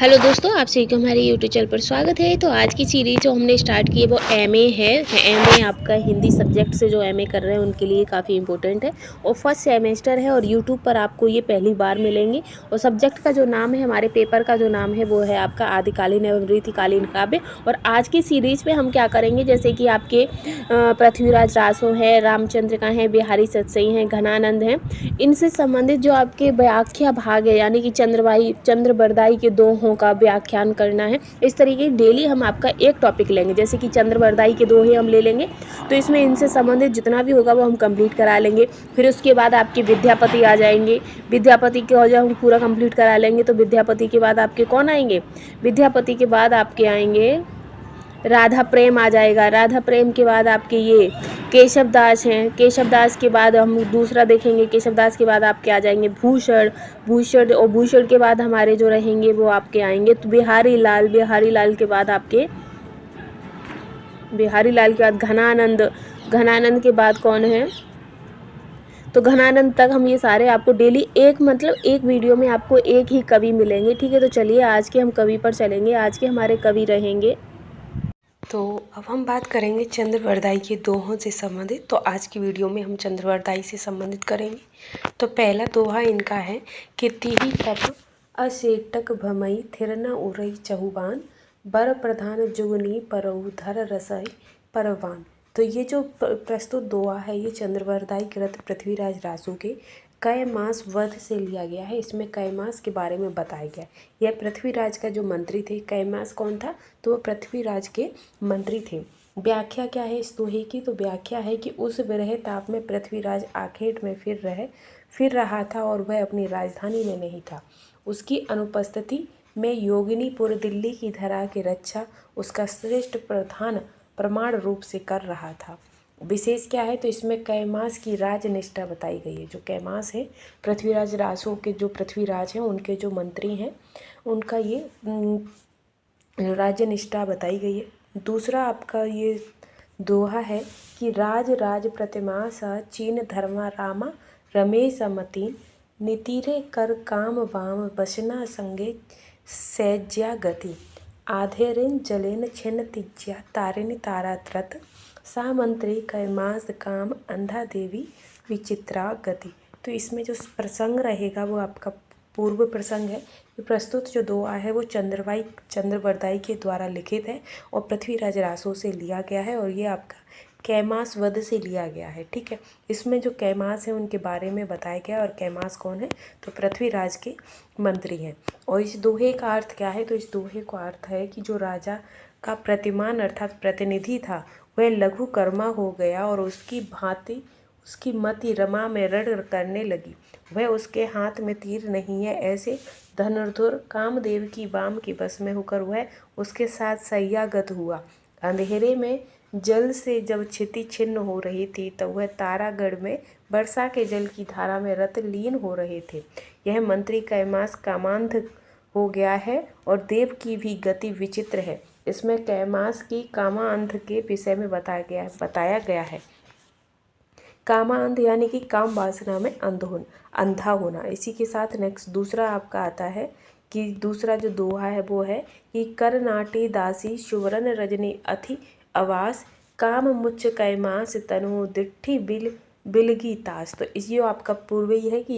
Hello दोस्तों, आप सभी का हमारे यूट्यूब चैनल पर स्वागत है। तो आज की सीरीज जो हमने स्टार्ट की है वो एमए है। एमए आपका हिंदी सब्जेक्ट से जो एमए कर रहे हैं उनके लिए काफ़ी इंपॉर्टेंट है और फर्स्ट सेमेस्टर है और यूट्यूब पर आपको ये पहली बार मिलेंगे। और सब्जेक्ट का जो नाम है, हमारे पेपर का जो नाम है वो है आपका आदिकालीन एवं रीतिकालीन काव्य। और आज की सीरीज़ में हम क्या करेंगे, जैसे कि आपके पृथ्वीराज रासो है, रामचंद्र का है, बिहारी सतसई हैं, घनानंद हैं, इनसे संबंधित जो आपके व्याख्या भाग है, यानी कि चंद्रबरदाई के दोहों का व्याख्यान करना है। इस तरीके डेली हम आपका एक टॉपिक लेंगे, जैसे कि चंद्रबरदाई के दोहे हम ले लेंगे, तो इसमें इनसे संबंधित जितना भी होगा वो हम कंप्लीट करा लेंगे। फिर उसके बाद आपके विद्यापति आ जाएंगे। विद्यापति को जब हम पूरा कंप्लीट करा लेंगे तो विद्यापति के बाद आपके कौन आएंगे, विद्यापति के बाद आपके आएंगे राधा प्रेम आ जाएगा। राधा प्रेम के बाद आपके ये केशव दास हैं। केशव दास के बाद हम दूसरा देखेंगे। केशव दास के बाद आपके आ जाएंगे भूषण। भूषण और भूषण के बाद हमारे जो रहेंगे वो आपके आएंगे तो बिहारी लाल। बिहारी लाल के बाद आपके घनानंद। घनानंद के बाद कौन है, तो घनानंद तक हम ये सारे आपको डेली एक वीडियो में आपको एक ही कवि मिलेंगे। ठीक है, तो चलिए आज के हम कवि पर चलेंगे। आज के हमारे कवि रहेंगे, तो अब हम बात करेंगे चंद्रबरदाई के दोहों से संबंधित। तो आज की वीडियो में हम चंद्रबरदाई से संबंधित करेंगे। तो पहला दोहा इनका है कि तिहि तप असेटक भमई थिर न उरई चहुबान बर प्रधान जुगनी परऊ धर रसई परवान। तो ये जो प्रस्तुत दोहा है ये चंद्रबरदाई कृत पृथ्वीराज रासो के कैमास वध से लिया गया है। इसमें कैमास के बारे में बताया गया है। यह पृथ्वीराज का जो मंत्री थे, कैमास कौन था, तो वह पृथ्वीराज के मंत्री थे। व्याख्या क्या है इस दोहे की, तो व्याख्या है कि उस विरह ताप में पृथ्वीराज आखेट में फिर रहा था और वह अपनी राजधानी में नहीं था। उसकी अनुपस्थिति में योगिनीपुर दिल्ली की धरा की रक्षा उसका श्रेष्ठ प्रधान प्रमाण रूप से कर रहा था। विशेष क्या है, तो इसमें कैमास की राजनिष्ठा बताई गई है। जो कैमास है, पृथ्वीराज रासो के जो पृथ्वीराज हैं उनके जो मंत्री हैं उनका ये राजनिष्ठा बताई गई है। दूसरा आपका ये दोहा है कि राज राज प्रतिमा स चीन धर्मा रामा रमेश मतीन नितिरे कर काम बाम बसना संगे सैज्या गति आधेरिन जलेन छिन्न तिज्या तारिन तारा त्रत सा मंत्री कैमास काम अंधा देवी विचित्रा गति। तो इसमें जो प्रसंग रहेगा वो आपका पूर्व प्रसंग है। प्रस्तुत जो दोहा है वो चंद्रबरदाई के द्वारा लिखित है और पृथ्वीराज रासो से लिया गया है और ये आपका कैमास वध से लिया गया है। ठीक है, इसमें जो कैमास है उनके बारे में बताया गया और कैमास कौन है, तो पृथ्वीराज के मंत्री हैं। और इस दोहे का अर्थ क्या है, तो इस दोहे का अर्थ है कि जो राजा का प्रतिमान अर्थात प्रतिनिधि था वह लघु कर्मा हो गया और उसकी भांति उसकी मति रमा में रण करने लगी। वह उसके हाथ में तीर नहीं है, ऐसे धनुर्धर कामदेव की वाम के बस में होकर वह उसके साथ सैयागत हुआ। अंधेरे में जल से जब क्षिति छिन्न हो रही थी तब वह तारागढ़ में वर्षा के जल की धारा में रत लीन हो रहे थे। यह मंत्री कैमास कामांध हो गया है और देव की भी गति विचित्र है। इसमें कैमास की कामांध के विषय में बताया गया है। कामांध यानी कि काम वासना में अंधा होना। इसी के साथ नेक्स्ट दूसरा आपका आता है कि दूसरा जो दोहा है वो है कि कर नाटी दासी सुवर्ण रजनी अथि आवास काम मुच्च कैमास तनु दिट्ठी बिलगी तास। तो इस ये आपका पूर्व ही है कि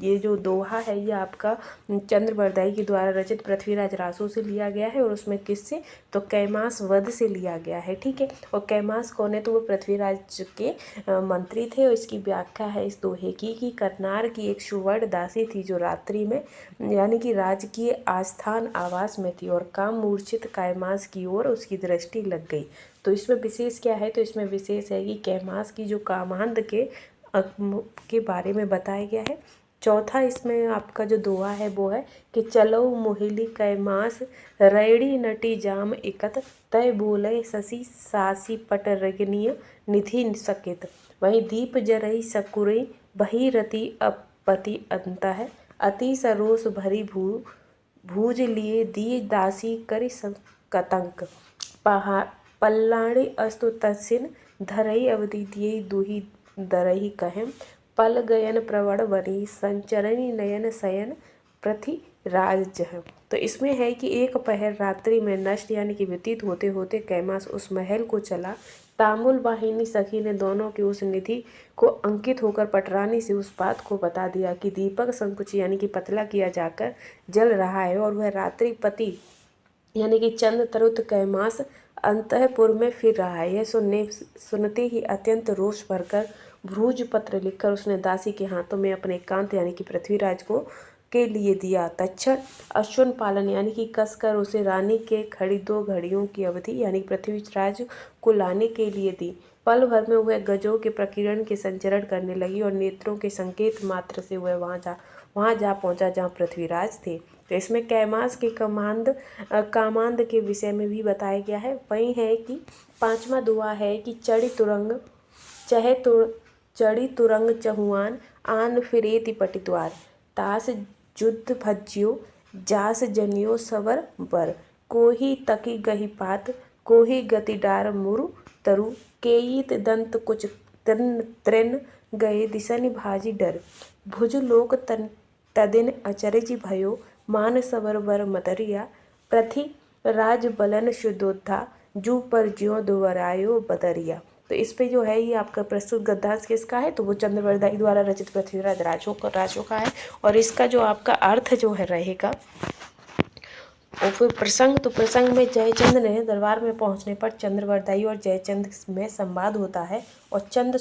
ये जो दोहा है ये आपका चंद्रबरदाई के द्वारा रचित पृथ्वीराज रासो से लिया गया है और उसमें किससे, तो कैमास वध से लिया गया है। ठीक है, और कैमास कौन है, तो वो पृथ्वीराज के मंत्री थे। और इसकी व्याख्या है इस दोहे की कि करनार की एक सुवर्ण दासी थी जो रात्रि में यानी कि राजकीय आस्थान आवास में थी और काम मूर्छित कैमास की ओर उसकी दृष्टि लग गई। तो इसमें विशेष क्या है, तो इसमें विशेष है कि कैमास की जो कामांध के बारे में बताया गया है। चौथा इसमें आपका जो दोहा है वो है कि चलो मोहिली कैमास रैड़ी नटी जाम एकत तय बोले शशि सासी पट रगनीय निधि सकित वही दीप जरई सकुरई बही रति अपति अंत है अति सरोस भरी भूज लिए दी दासी करि कतंक पल्लाणी अस्तु तत्सिन धरई अवधि दिए दुही दरही कहें पल गयन प्रवण बनी संचरणी नयन शयन पृथ्वी राज। तो तो इसमें है कि एक पहर रात्रि में नष्ट यानी कि व्यतीत होते होते कैमास उस महल को चला। तामुल वाहिनी सखी ने दोनों की उस निधि को अंकित होकर पटरानी से उस बात को बता दिया कि दीपक संकुच यानी कि पतला किया जाकर जल रहा है और वह रात्रिपति यानी कि चंद्र तरुत कैमास अंतःपुर में फिर रहा है। यह सुनते ही अत्यंत रोष भरकर भ्रूज पत्र लिखकर उसने दासी के हाथों में अपने एकांत यानी कि पृथ्वीराज को के लिए दिया। तक्षण अश्वन पालन यानी कि कसकर उसे रानी के खड़ी 2 घड़ियों की अवधि यानी पृथ्वीराज को लाने के लिए दी। पल भर में वह गजों के प्रकीर्णन के संचरण करने लगी और नेत्रों के संकेत मात्र से वह वहाँ जा पहुँचा जहाँ पृथ्वीराज थे। तो इसमें कैमास के कामांद के विषय में भी बताया गया है। वही है कि 5वां दुआ है कि चढ़ी तुरंग चहुआन आन फिरेति पटिद्वार तास जुद्ध भज्यो जास जनियो सवर बर कोही तकी गही पात कोही गति डार मुरु तरु केयित दंत कुछ त्रिन गए दिशनि भाजी डर भुज लोक तदिन अचरज भयो मान सवर बर मतरिया प्रथि राज बलन शुद्धोद्धा जू पर ज्यो दुवरायो बदरिया। तो इस पे जो है ये आपका प्रस्तुत गद्यांश किसका है, तो वो चंद्रवरदाई द्वारा रचित पृथ्वीराज राजों का है। और इसका जो आपका अर्थ जो है रहेगा और फिर प्रसंग, तो प्रसंग में जयचंद ने दरबार में पहुंचने पर चंद्रवरदाई और जयचंद में संवाद होता है और चंद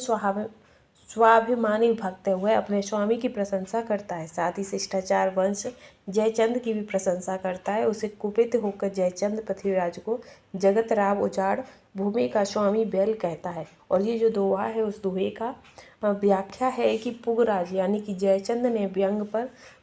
स्वाभिमानी भक्त हुए अपने स्वामी की प्रशंसा करता है। साथ ही शिष्टाचार वंश जयचंद की भी प्रशंसा करता है। उसे कुपित होकर जयचंद पृथ्वीराज को जगत राव उजाड़ भूमि का स्वामी बैल कहता है। और ये जो दोहा है उस दोहे का व्याख्या है कि पुगराज यानी कि जयचंद ने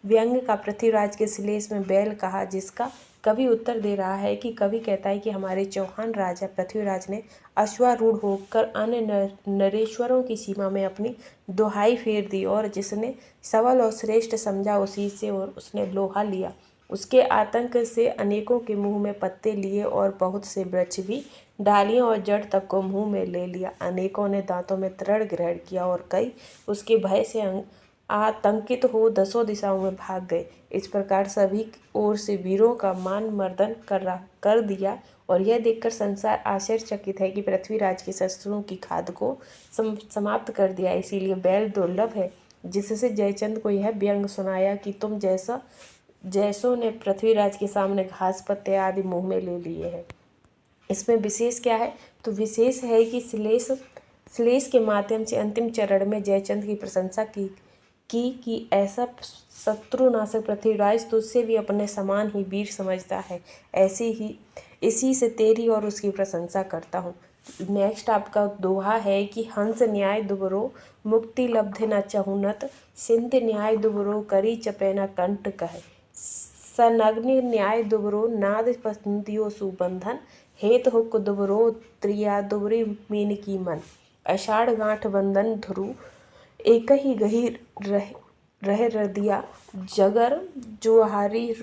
व्यंग का पृथ्वीराज के श्लेष में बैल कहा, जिसका कवि उत्तर दे रहा है कि कवि कहता है कि हमारे चौहान राजा पृथ्वीराज ने अश्वारूढ़ होकर अन्य नरेश्वरों की सीमा में अपनी दोहाई फेर दी और जिसने सबल और श्रेष्ठ समझा उसी से और उसने लोहा लिया। उसके आतंक से अनेकों के मुंह में पत्ते लिए और बहुत से वृक्ष भी डालियों और जड़ तक को मुंह में ले लिया। अनेकों ने दांतों में तृण ग्रहण किया और कई उसके भय से आतंकित हो 10 दिशाओं में भाग गए। इस प्रकार सभी ओर से वीरों का मान मर्दन कर दिया और यह देखकर संसार आश्चर्यचकित है कि पृथ्वीराज के शस्त्रों की खाद को समाप्त कर दिया। इसीलिए बैल दुर्लभ है, जिससे जयचंद को यह व्यंग सुनाया कि तुम जैसों ने पृथ्वीराज के सामने घास पत्ते आदि मुंह में ले लिए हैं। इसमें विशेष क्या है, तो विशेष है कि श्लेष के माध्यम से अंतिम चरण में जयचंद की प्रशंसा की ऐसा शत्रुनाशक पृथ्वीराज तुझसे भी अपने समान ही वीर समझता है, इसी से तेरी और उसकी प्रशंसा करता हूँ। नेक्स्ट आपका दोहा है कि हंस न्याय दुबरो मुक्ति लब्धे न चहुनत सिंध न्याय दुबरो करी चपे न कंठ कहे सनग्नि न्याय दुबरो नाद पसंदियो सुबंधन हेत हुक दुबरो त्रिया दुबरी मीन की मन अषाढ़ गांठ बंधन ध्रु एक ही गही रह रदिया जगर जुहारी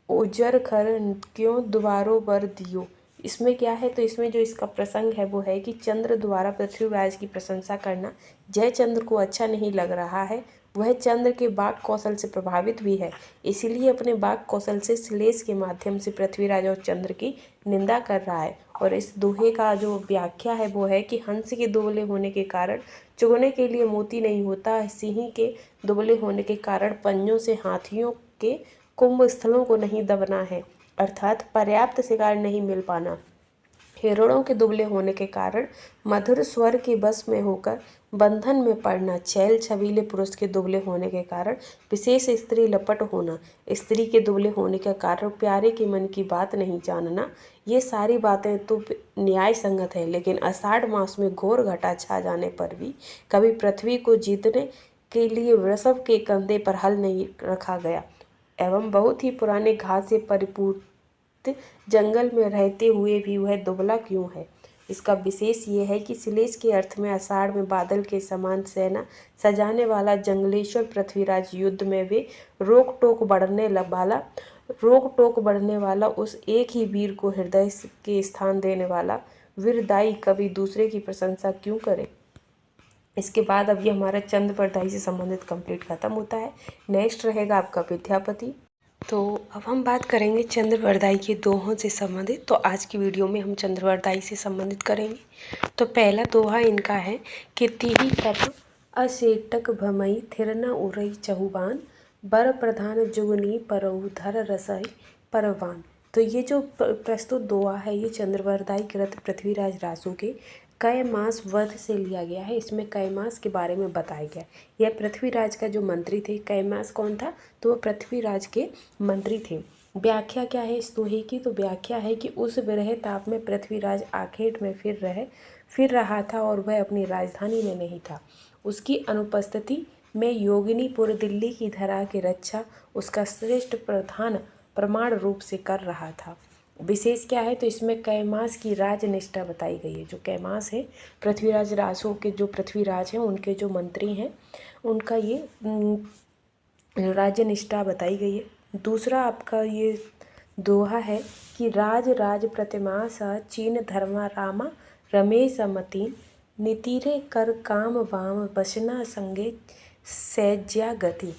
उजर खर क्यों दुबारो बर दियो। इसमें क्या है, तो इसमें जो इसका प्रसंग है वो है कि चंद्र द्वारा पृथ्वीराज की प्रशंसा करना जयचंद्र को अच्छा नहीं लग रहा है। वह चंद्र के वाक कौशल से प्रभावित भी है, इसीलिए अपने वाक कौशल से श्लेष के माध्यम से पृथ्वीराज और चंद्र की निंदा कर रहा है। और इस दोहे का जो व्याख्या है वो है कि हंस के दुबले होने के कारण चुगने के लिए मोती नहीं होता, सिंह के दुबले होने के कारण पंजों से हाथियों के कुंभ स्थलों को नहीं दबना है, अर्थात पर्याप्त शिकार नहीं मिल पाना। हिरणों के दुबले होने के कारण मधुर स्वर के बस में होकर बंधन में पड़ना, छैल छबीले पुरुष के दुबले होने के कारण विशेष स्त्री लपट होना, स्त्री के दुबले होने के कारण प्यारे के मन की बात नहीं जानना, ये सारी बातें तो न्याय संगत है। लेकिन आषाढ़ मास में घोर घटा छा जाने पर भी कभी पृथ्वी को जीतने के लिए वृषभ के कंधे पर हल नहीं रखा गया एवं बहुत ही पुराने घास से परिपूर्ण जंगल में रहते हुए भी वह दुबला क्यों है। इसका विशेष ये है कि श्लेष के अर्थ में आषाढ़ में बादल के समान सेना सजाने वाला जंगलेश्वर पृथ्वीराज युद्ध में वे रोक टोक बढ़ने वाला उस एक ही वीर को हृदय के स्थान देने वाला वीरदाई कवि दूसरे की प्रशंसा क्यों करे। इसके बाद अब ये हमारा चंद्रवरदाई से संबंधित कंप्लीट खत्म होता है। नेक्स्ट रहेगा आपका विद्यापति। तो अब हम बात करेंगे चंद्रवरदाई के दोहों से संबंधित। तो आज की वीडियो में हम चंद्रवरदाई से संबंधित करेंगे। तो पहला दोहा इनका है कि तिहि तप असेटक भमई थिर न उरई चहुबान बर प्रधान जुगनी परऊ धर रसई परवान। तो ये जो प्रस्तुत दोहा है ये चंद्रवरदाई कृत पृथ्वीराज रासो के कैमास वध से लिया गया है। इसमें कैमास के बारे में बताया गया। यह पृथ्वीराज का जो मंत्री थे, कैमास कौन था? तो वह पृथ्वीराज के मंत्री थे। व्याख्या क्या है इस दोहे की? तो व्याख्या है कि उस विरह ताप में पृथ्वीराज आखेट में फिर रहा था और वह अपनी राजधानी में नहीं था। उसकी अनुपस्थिति में योगिनीपुर दिल्ली की धरा की रक्षा उसका श्रेष्ठ प्रधान प्रमाण रूप से कर रहा था। विशेष क्या है? तो इसमें कैमास की राजनिष्ठा बताई गई है। जो कैमास है, पृथ्वीराज रासो के जो पृथ्वीराज हैं उनके जो मंत्री हैं उनका ये राजनिष्ठा बताई गई है। दूसरा आपका ये दोहा है कि राज राज प्रतिमा सा चीन धर्मा रामा रमेश मतीन नितीरे कर काम बाम बसना संगे सैज्या गति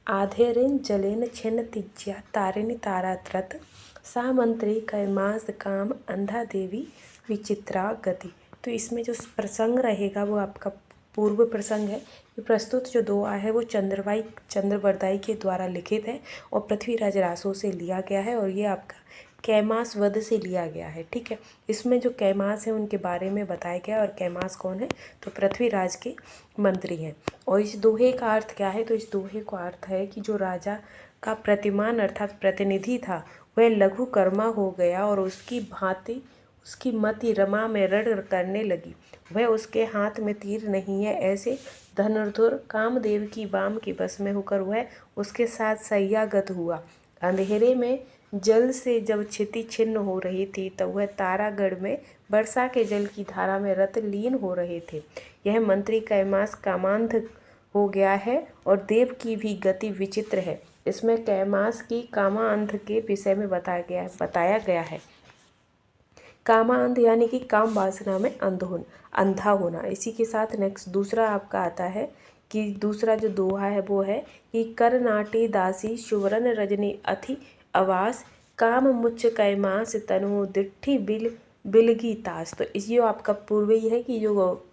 आधेरेन जलेन छिन्न तिज्या तारिणी तारात्रत सामंत्री कैमास काम अंधा देवी विचित्रा गति। तो इसमें जो प्रसंग रहेगा वो आपका पूर्व प्रसंग है। ये प्रस्तुत जो दोहा है वो चंद्रवरदाई के द्वारा लिखित है और पृथ्वीराज रासो से लिया गया है और ये आपका कैमास वध से लिया गया है। ठीक है, इसमें जो कैमास है उनके बारे में बताया गया। और कैमास कौन है? तो पृथ्वीराज के मंत्री हैं। और इस दोहे का अर्थ क्या है? तो इस दोहे का अर्थ है कि जो राजा का प्रतिमान अर्थात प्रतिनिधि था वह लघु कर्मा हो गया और उसकी भांति उसकी मति रमा में रण करने लगी। वह उसके हाथ में तीर नहीं है, ऐसे धनुर्धुर कामदेव की वाम की बस में होकर वह उसके साथ सैयागत हुआ। अंधेरे में जल से जब क्षिति छिन्न हो रही थी तब वह तारागढ़ में वर्षा के जल की धारा में रत लीन हो रहे थे। यह मंत्री कैमास कामांध हो गया है और देव की भी गति विचित्र है। इसमें कैमास की कामांध के विषय में बताया गया है। कामांध यानी कि काम वासना में अंधा होना। इसी के साथ नेक्स्ट दूसरा आपका आता है कि दूसरा जो दोहा है वो है कि कर नाटी दासी सुवर्ण रजनी अथि आवास काम मुच्च कैमास तनु दिट्ठी बिलगी तास। तो इस ये आपका पूर्व ही है कि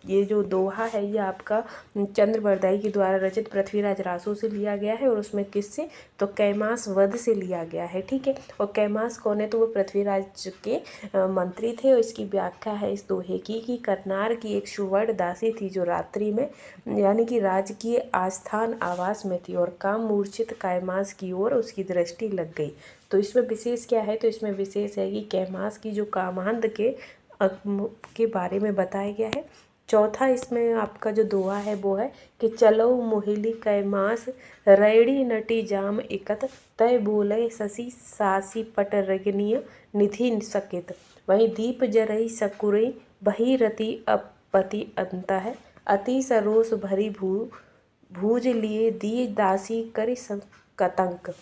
ये जो दोहा है ये आपका चंद्रवरदाई के द्वारा रचित पृथ्वीराज रासो से लिया गया है और उसमें किससे? तो कैमास वध से लिया गया है। ठीक है, और कैमास कौन है? तो वो पृथ्वीराज के मंत्री थे। और इसकी व्याख्या है इस दोहे की कि करनार की एक सुवर्ण दासी थी जो रात्रि में यानी कि राजकीय आस्थान आवास में थी और काम मूर्छित कैमास की ओर उसकी दृष्टि लग गई। तो इसमें विशेष क्या है? तो इसमें विशेष है कि कैमास की जो कामांध के बारे में बताया गया है। चौथा इसमें आपका जो दोहा है वो है कि चलो मोहिली कैमास रैड़ी नटी जाम एकत तय बोले शशि सासी पट रगनीय निधि सकित वही दीप जरई सकुरई बही रति अपति अंत है अति सरोस भरी भूज लिए दी दासी करि कतंक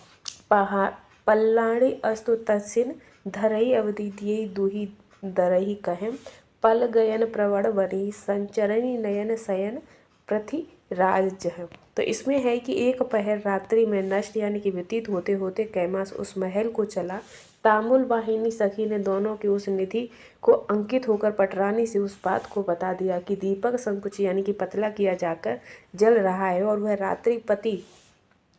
पल्लाणी अस्तु तस्सिन धरई अवधि दिए दुही दरही कहें पल गयन प्रवण बनी संचरणी नयन शयन प्रथि राजह। तो इसमें है कि एक पहर रात्रि में नष्ट यानी कि व्यतीत होते होते कैमास उस महल को चला। तामुल वाहिनी सखी ने दोनों की उस निधि को अंकित होकर पटरानी से उस बात को बता दिया कि दीपक संकुच यानी कि पतला किया जाकर जल रहा है और वह रात्रिपति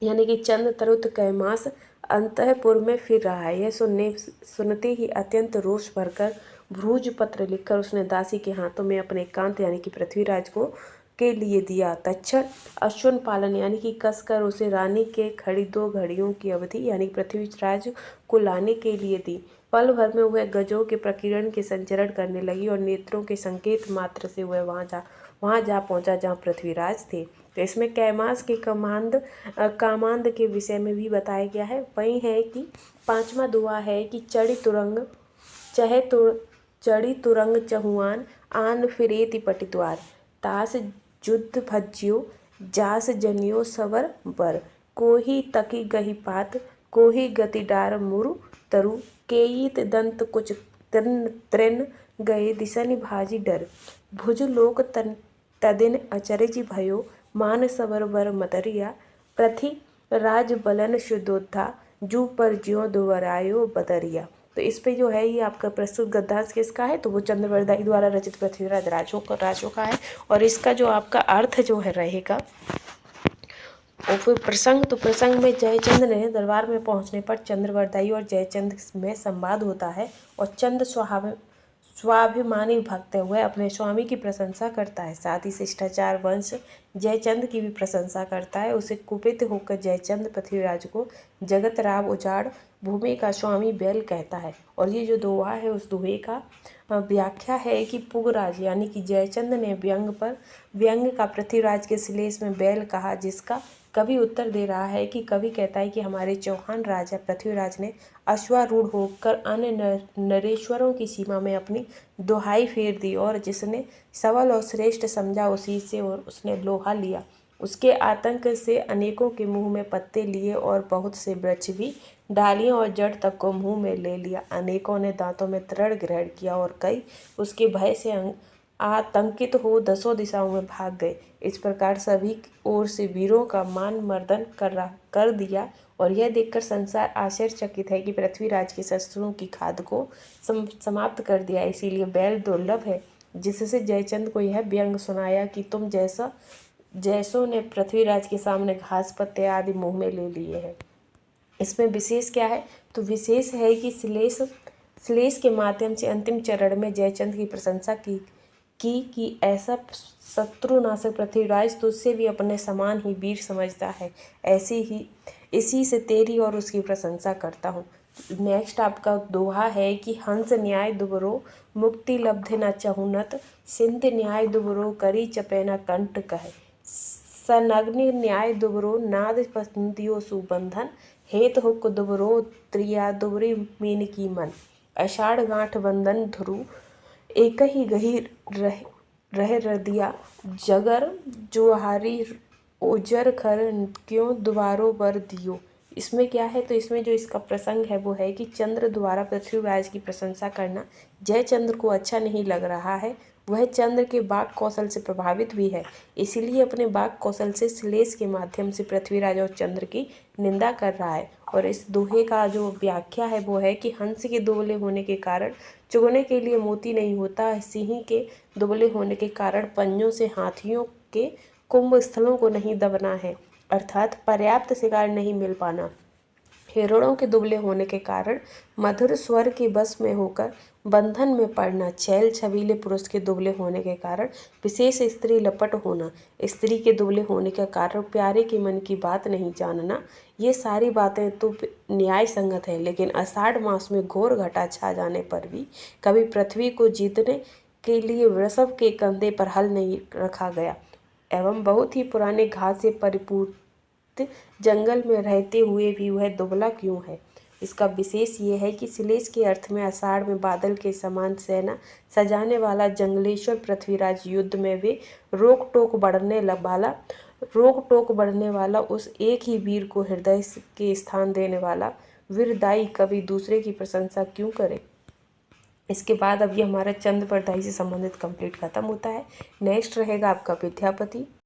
यानी कि चंद्र तरुत कैमास अंतःपुर में फिर रहा है। यह सुनते ही अत्यंत रोष भरकर भ्रूज पत्र लिखकर उसने दासी के हाथों में अपने एकांत यानी कि पृथ्वीराज को के लिए दिया। तक्षण अश्वन पालन यानी कि कसकर उसे रानी के खड़ी 2 घड़ियों की अवधि यानी पृथ्वीराज को लाने के लिए दी। पल भर में वह गजों के प्रकीर्णन के संचरण करने लगी और नेत्रों के संकेत मात्र से वह वहाँ जा पहुँचा जहाँ पृथ्वीराज थे। तो इसमें कैमास के कामांध के विषय में भी बताया गया है। वही है कि 5वां दोहा है कि चढ़ी तुरंग चहुआन आन फिरेति पटिद्वार तास जुद्ध भज्यो जास जनियो सवर बर कोही तकी गही पात कोही गति डार मुरु तरु केयित दंत कुछ तृण गए दिशनि भाजी डर भुज लोक तदिन अचरज भयो मान सवर वर मतरिया प्रथि राज बलन शुद्धोद्धा जू पर ज्यों दुबरायो बदरिया। तो इस पे जो है ये आपका प्रस्तुत गद्यांश किसका है, तो वो चंद्रवरदाई द्वारा रचित पृथ्वीराज राजों का है। और इसका जो आपका अर्थ जो है रहेगा, और फिर प्रसंग, तो प्रसंग में जयचंद ने दरबार में पहुंचने पर चंद्रवरदाई और जयचंद में संवाद होता है और चंद स्वाभिमानी भक्त हुए अपने स्वामी की प्रशंसा करता है। साथ ही शिष्टाचार वंश जयचंद की भी प्रशंसा करता है। उसे कुपित होकर जयचंद पृथ्वीराज को जगत राव उजाड़ भूमि का स्वामी बैल कहता है। और ये जो दोहा है उस दोहे का व्याख्या है कि पुगराज यानी कि जयचंद ने व्यंग का पृथ्वीराज के श्लेष में बैल कहा, जिसका कवि उत्तर दे रहा है कि कवि कहता है कि हमारे चौहान राजा पृथ्वीराज ने अश्वारूढ़ होकर अन्य नरेश्वरों की सीमा में अपनी दोहाई फेर दी और जिसने सबल और श्रेष्ठ समझा उसी से और उसने लोहा लिया। उसके आतंक से अनेकों के मुंह में पत्ते लिए और बहुत से वृक्ष भी डालियों और जड़ तक को मुंह में ले लिया। अनेकों ने दांतों में तृण ग्रहण किया और कई उसके भय से आतंकित हो दसों दिशाओं में भाग गए। इस प्रकार सभी ओर से वीरों का मान मर्दन कर दिया। और यह देखकर संसार आश्चर्यचकित है कि पृथ्वीराज के शस्त्रों की खाद को समाप्त कर दिया। इसीलिए बैल दुर्लभ है, जिससे जयचंद को यह व्यंग सुनाया कि तुम जैसों ने पृथ्वीराज के सामने घास पत्ते आदि मुंह में ले लिए हैं। इसमें विशेष क्या है, तो विशेष है कि श्लेष के माध्यम से अंतिम चरण में जयचंद की प्रशंसा की ऐसा शत्रुनाशक पृथ्वीराज तुझसे भी अपने समान ही वीर समझता है, इसी से तेरी और उसकी प्रशंसा करता हूँ। नेक्स्ट आपका दोहा है कि हंस न्याय दुबरो मुक्ति लब्धे न चहुनत, सिंध न्याय दुबरो करी चपे न कंठ कहे, सनग्नि न्याय दुबरो नाद पसंदियो सुबंधन, हेत हुक दुबरो त्रिया दुबरी मीन की मन, आषाढ़ गांठ बंधन धुरु एक ही गही रह रदिया, जगर जुहारी ओजर खर क्यों दुबारो बर दियो। इसमें क्या है, तो इसमें जो इसका प्रसंग है वो है कि चंद्र द्वारा पृथ्वीराज की प्रशंसा करना जयचंद्र को अच्छा नहीं लग रहा है। वह चंद्र के वाक कौशल से प्रभावित भी है, इसीलिए अपने वाक कौशल से श्लेष के माध्यम से पृथ्वीराज और चंद्र की निंदा कर रहा है। और इस दोहे का जो व्याख्या है वो है कि हंस के दुबले होने के कारण चुगने के लिए मोती नहीं होता, सिंह के दुबले होने के कारण पंजों से हाथियों के कुंभ स्थलों को नहीं दबना है, अर्थात पर्याप्त शिकार नहीं मिल पाना। हिरणों के दुबले होने के कारण मधुर स्वर के बस में होकर बंधन में पड़ना, छैल छबीले पुरुष के दुबले होने के कारण विशेष स्त्री लपट होना, स्त्री के दुबले होने के कारण प्यारे के मन की बात नहीं जानना। ये सारी बातें तो न्याय संगत है, लेकिन आषाढ़ मास में घोर घटा छा जाने पर भी कभी पृथ्वी को जीतने के लिए वृषभ के कंधे पर हल नहीं रखा गया एवं बहुत ही पुराने घास से परिपूर्ण जंगल में रहते हुए भी वह दुबला क्यों है। इसका विशेष ये है कि श्लेष के अर्थ में आषाढ़ में बादल के समान सेना सजाने वाला जंगलेश्वर पृथ्वीराज युद्ध में वे रोक टोक बढ़ने वाला उस एक ही वीर को हृदय के स्थान देने वाला वीरदाई कभी दूसरे की प्रशंसा क्यों करे। इसके बाद अब ये हमारा चंद्रवरदाई से संबंधित कंप्लीट खत्म होता है। नेक्स्ट रहेगा आपका विद्यापति।